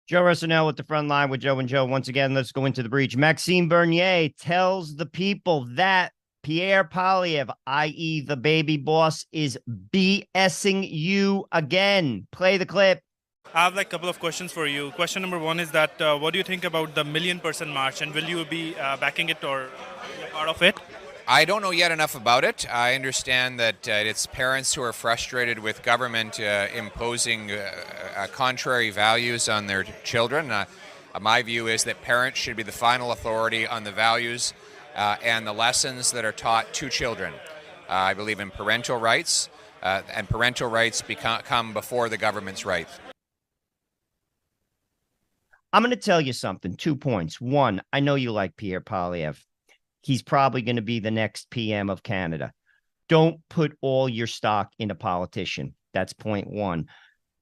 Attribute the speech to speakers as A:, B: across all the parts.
A: Joe Arsenault with the front line with Joe and Joe. Once again, let's go into the breach. Maxime Bernier tells the people that Pierre Poilievre, i.e. the baby boss, is BSing you again. Play the clip.
B: I have like a couple of questions for you. Question number one is that what do you think about the million-person march, and will you be backing it or be a part of it?
C: I don't know yet enough about it. I understand that it's parents who are frustrated with government imposing contrary values on their children. My view is that parents should be the final authority on the values and the lessons that are taught to children. I believe in parental rights, and parental rights come before the government's rights.
A: I'm going to tell you something. 2 points. One, I know you like Pierre Poilievre. He's probably going to be the next PM of Canada. Don't put all your stock in a politician. That's point one.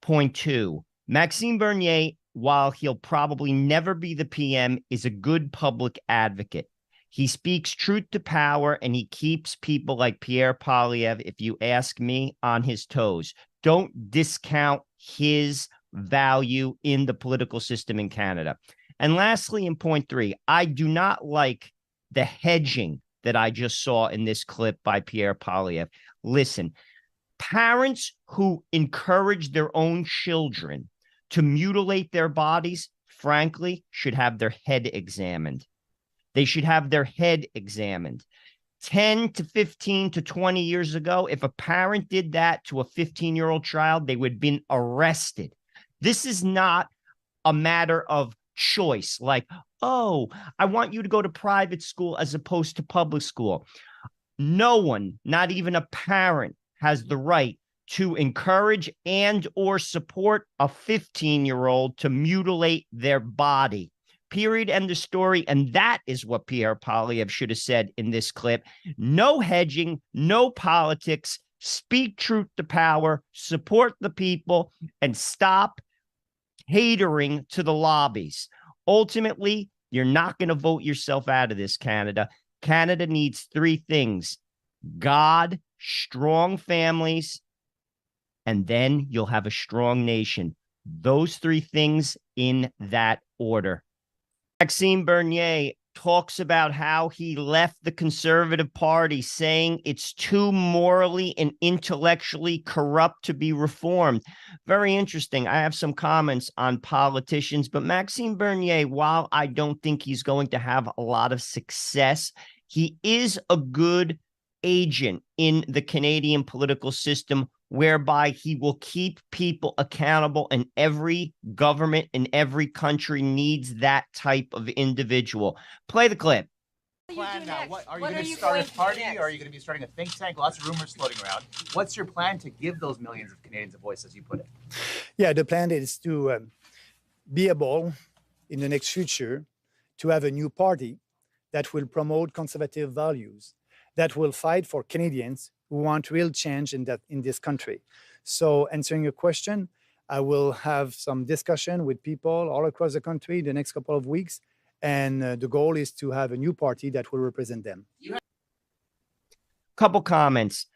A: Point two, Maxime Bernier, while he'll probably never be the PM, is a good public advocate. He speaks truth to power, and he keeps people like Pierre Poilievre, if you ask me, on his toes. Don't discount his value in the political system in Canada. And lastly, in point three, I do not like the hedging that I just saw in this clip by Pierre Poilievre. Listen, parents who encourage their own children to mutilate their bodies, frankly, should have their head examined. They should have their head examined. 10 to 15 to 20 years ago, if a parent did that to a 15-year-old child, they would have been arrested. This is not a matter of choice, like, oh, I want you to go to private school as opposed to public school. No one, not even a parent, has the right to encourage and or support a 15-year-old to mutilate their body. Period. End of story. And that is what Pierre Poilievre should have said in this clip. No hedging, no politics. Speak truth to power, support the people, and stop catering to the lobbies. Ultimately, you're not going to vote yourself out of this, Canada. Canada needs three things: God, strong families, and then you'll have a strong nation. Those three things in that order. Maxime Bernier talks about how he left the Conservative Party, saying it's too morally and intellectually corrupt to be reformed. Very interesting. I have some comments on politicians, but Maxime Bernier, while I don't think he's going to have a lot of success, he is a good agent in the Canadian political system, whereby he will keep people accountable, and every government in every country needs that type of individual. Play the clip.
D: Plan now. What are you going to start a party, or are you going to be starting a think tank? Lots of rumors floating around. What's your plan to give those millions of Canadians a voice, as you put it?
E: Yeah, the plan is to be able, in the next future, to have a new party that will promote conservative values, that will fight for Canadians who want real change in this country. So, answering your question, I will have some discussion with people all across the country the next couple of weeks, and the goal is to have a new party that will represent them.
A: Couple comments.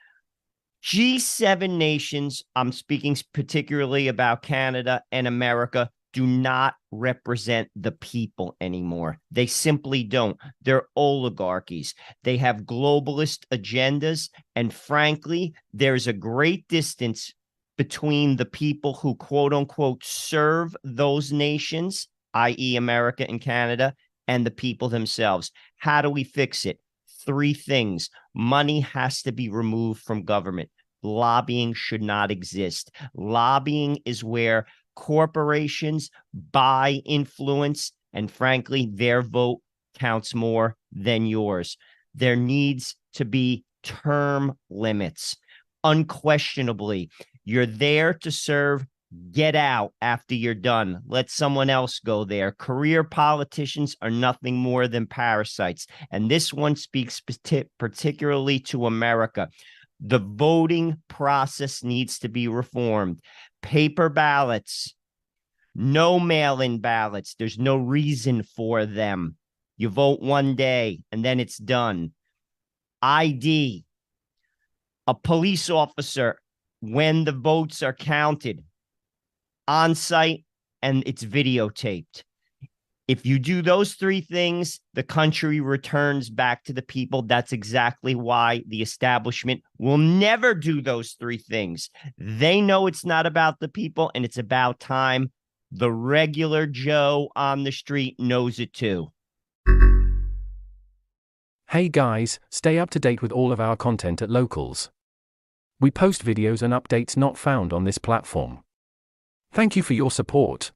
A: G7 nations, I'm speaking particularly about Canada and America, do not represent the people anymore. They simply don't. They're oligarchies. They have globalist agendas. And frankly, there's a great distance between the people who, quote unquote, serve those nations, i.e. America and Canada, and the people themselves. How do we fix it? Three things. Money has to be removed from government. Lobbying should not exist. Lobbying is where corporations buy influence, and frankly, their vote counts more than yours. There needs to be term limits. Unquestionably, you're there to serve. Get out after you're done. Let someone else go there. Career politicians are nothing more than parasites. And this one speaks particularly to America. The voting process needs to be reformed. Paper ballots, no mail-in ballots. There's no reason for them. You vote one day and then it's done. ID. A police officer, when the votes are counted, on site and it's videotaped. If you do those three things, the country returns back to the people. That's exactly why the establishment will never do those three things. They know it's not about the people, and it's about time. The regular Joe on the street knows it too.
F: Hey guys, stay up to date with all of our content at Locals. We post videos and updates not found on this platform. Thank you for your support.